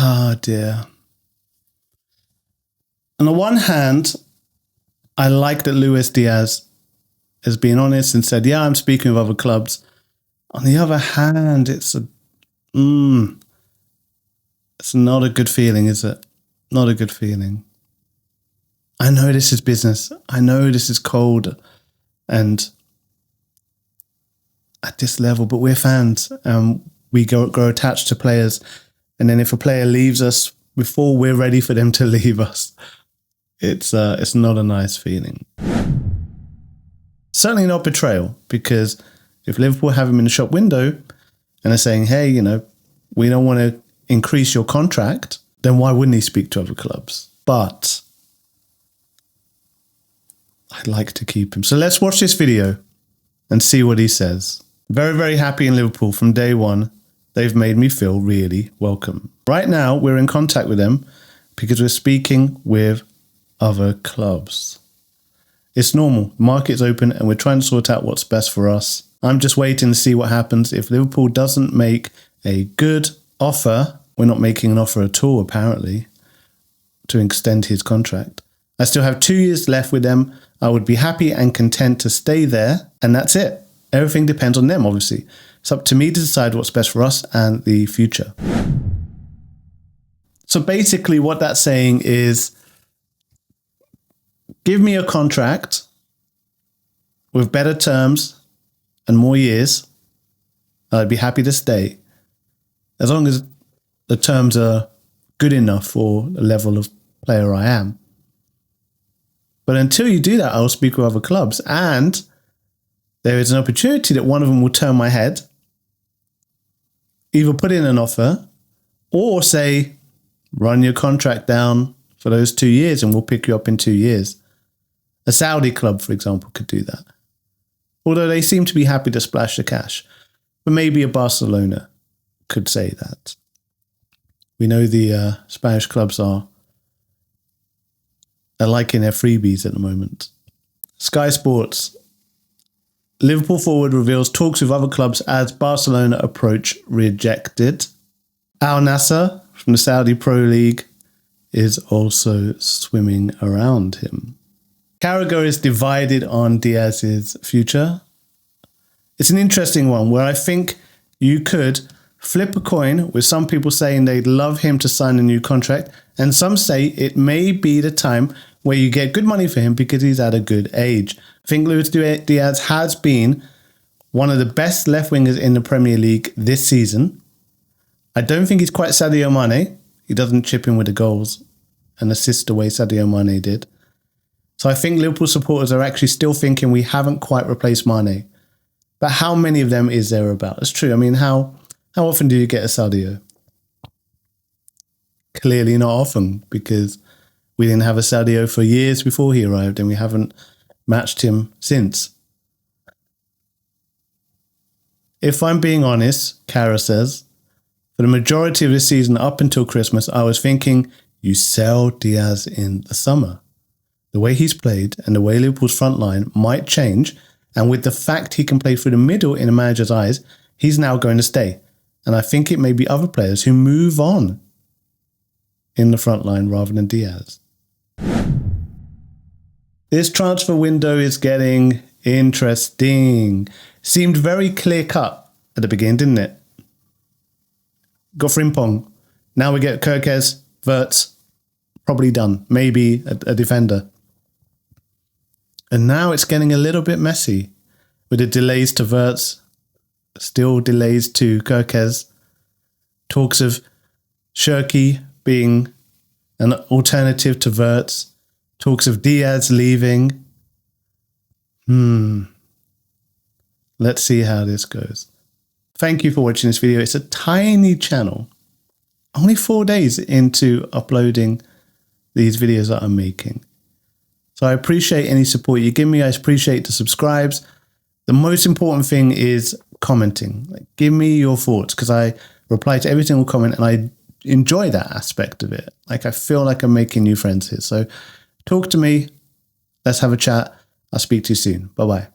Oh dear. On the one hand, I like that Luis Diaz has been honest and said, yeah, I'm speaking with other clubs. On the other hand, it's not a good feeling, is it? Not a good feeling. I know this is business. I know this is cold and at this level, but we're fans. We grow attached to players. And then if a player leaves us before we're ready for them to leave us, it's not a nice feeling. Certainly not betrayal, because if Liverpool have him in the shop window and they're saying, hey, we don't want to increase your contract, then why wouldn't he speak to other clubs? But I'd like to keep him. So let's watch this video and see what he says. Very, very happy in Liverpool from day one. They've made me feel really welcome. Right now, we're in contact with them because we're speaking with other clubs. It's normal. The market's open and we're trying to sort out what's best for us. I'm just waiting to see what happens. If Liverpool doesn't make a good offer, we're not making an offer at all, apparently, to extend his contract. I still have 2 years left with them. I would be happy and content to stay there, and that's it. Everything depends on them, obviously. It's up to me to decide what's best for us and the future. So basically what that's saying is, give me a contract with better terms and more years. I'd be happy to stay, as long as the terms are good enough for the level of player I am. But until you do that, I'll speak with other clubs. And there is an opportunity that one of them will turn my head, either put in an offer or say, run your contract down for those 2 years and we'll pick you up in 2 years. A Saudi club, for example, could do that. Although they seem to be happy to splash the cash. But maybe a Barcelona could say that. We know the Spanish clubs are liking their freebies at the moment. Sky Sports. Liverpool forward reveals talks with other clubs as Barcelona approach rejected. Al Nassr from the Saudi Pro League is also swimming around him. Carragher is divided on Diaz's future. It's an interesting one where I think you could flip a coin with some people saying they'd love him to sign a new contract, and some say it may be the time where you get good money for him because he's at a good age. I think Luis Diaz has been one of the best left wingers in the Premier League this season. I don't think he's quite Sadio Mane. He doesn't chip in with the goals and assist the way Sadio Mane did. So I think Liverpool supporters are actually still thinking we haven't quite replaced Mane. But how many of them is there about? It's true. I mean, how often do you get a Sadio? Clearly not often, because we didn't have a Sadio for years before he arrived and we haven't matched him since. If I'm being honest, Kara says, for the majority of this season up until Christmas, I was thinking you sell Diaz in the summer. The way he's played and the way Liverpool's front line might change, and with the fact he can play through the middle in a manager's eyes, he's now going to stay. And I think it may be other players who move on in the front line rather than Diaz. This transfer window is getting interesting. Seemed very clear-cut at the beginning, didn't it? Got Frimpong. Now we get Kerkez, Wirtz, probably done. Maybe a defender. And now it's getting a little bit messy with the delays to Wirtz, still delays to Kerkez, talks of Shirky being an alternative to Wirtz, talks of Diaz leaving. Let's see how this goes. Thank you for watching this video. It's a tiny channel. Only 4 days into uploading these videos that I'm making. So I appreciate any support you give me. I appreciate the subscribes. The most important thing is commenting. Give me your thoughts, because I reply to every single comment and I enjoy that aspect of it. I feel like I'm making new friends here. So talk to me. Let's have a chat. I'll speak to you soon. Bye-bye.